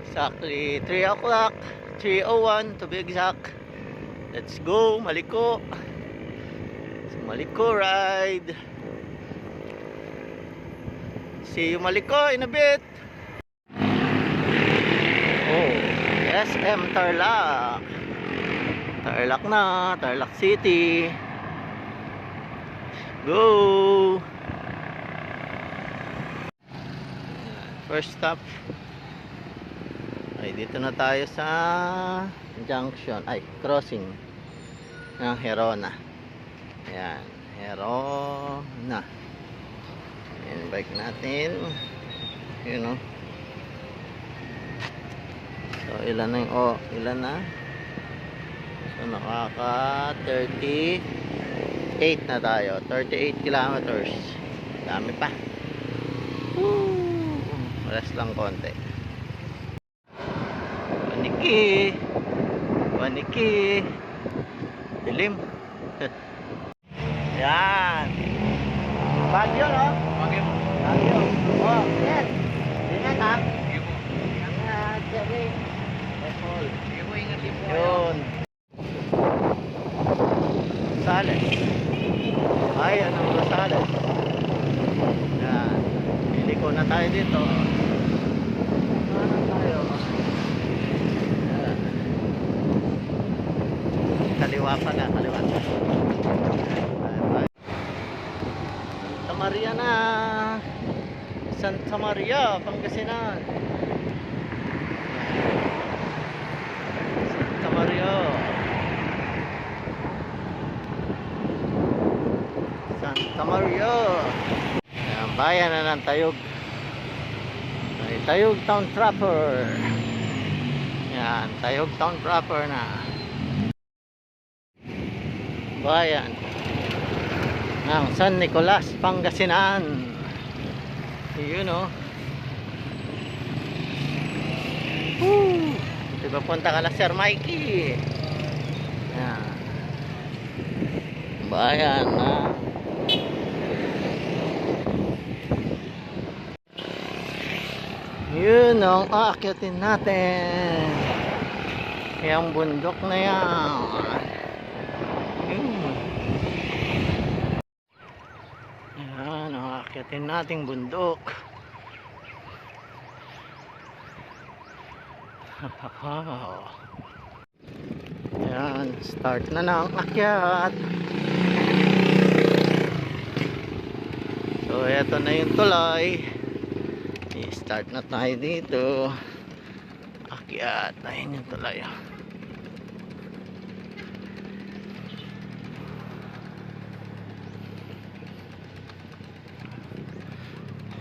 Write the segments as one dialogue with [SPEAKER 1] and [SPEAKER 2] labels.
[SPEAKER 1] Exactly 3 o'clock, 3:01 to be exact. Let's go Maliko. It's Maliko ride. See you Maliko in a bit. Oh, SM Tarlac. Tarlac na, Tarlac City. Go. First stop. Ay, dito na tayo sa junction, ay crossing ng Herona. Ayan, Herona. Ayan, bike natin. You know. So ilan na yung, ilan na? So nakaka 38 na tayo, 38 kilometers. Dami pa. Woo! Rest lang konti. Paniki, paniki, dilim. Yan. Bagyo, no? Bagyo. Bagyo. Oh, yes. Ingat, ha? Ingat, Jerry. Sige po, ingat din po. Yun. Rosales. Ay, anong Rosales? Yan. Iliko na tayo dito. Ano tayo? Yan. Kaliwa pala, kaliwa. Santa Maria na. Santa Maria, Pangasinan. Santa Maria. Santa Maria. Ayan, bayan na ng Tayog. Ay, Tayog Town proper. Yan, Tayog Town proper na. Bayan ng San Nicolas, Pangasinan. Yun, oh. Woo! Diba punta ka na Sir Mikey? Yan. Bayan na. Yun ang aakyatin natin. Yung bundok na yan. Yun. Yan ang aakyatin nating bundok. Yan, start na ng akyat. So eto na yung tulay. I-start na tayo dito. Akyat. Ayun yung tulay.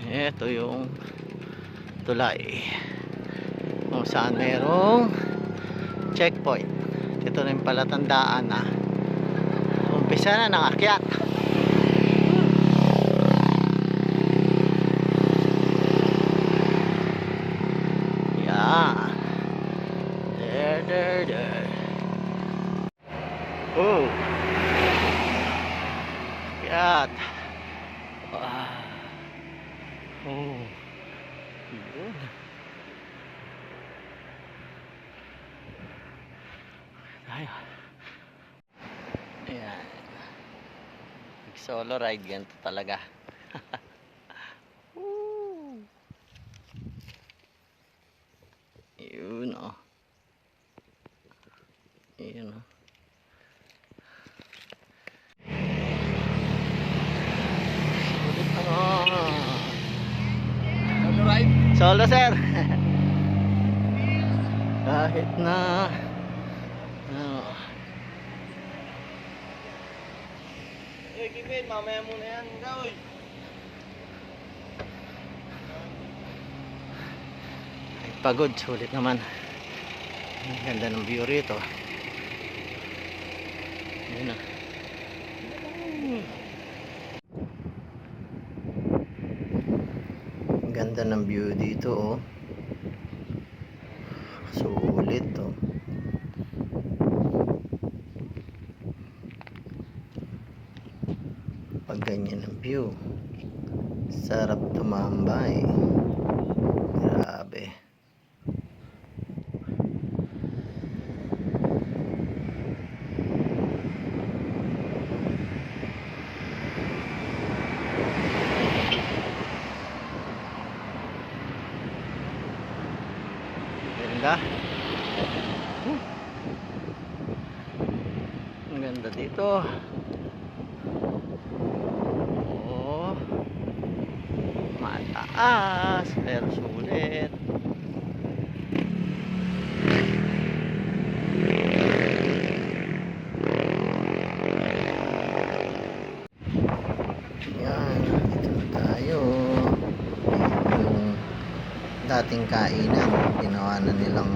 [SPEAKER 1] Ito yung tulay kung saan merong checkpoint. Ito na yung palatandaan na umpisa na ng akyat. Yan. There. Oh, akyat. Oh, yun. Tayo. Ayan. Solo ride, ganito talaga. Yun, oh. Yun, oh. Solo, sir. Kahit na Kipin, mamaya muna yan. Gawin. Pagod, sulit naman. Ang ganda ng view rito. Yun na. Ganda ng view dito, oh. Sulit, oh. Pag ganyan ang view, sarap tumambay. Grabe. Ganda. Ang ganda dito. Oh, mataas pero sulit. Yan, dito na tayo. Yung dating kainan, ginawa na nilang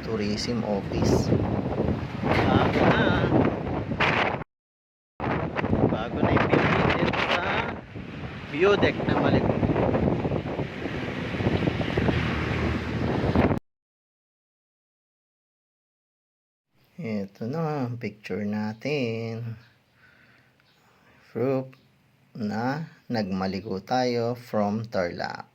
[SPEAKER 1] tourism office. Bago na yung building dito sa view deck na Malibu. Ito na ang picture natin. Proof na nagmaligo tayo from Tarlac.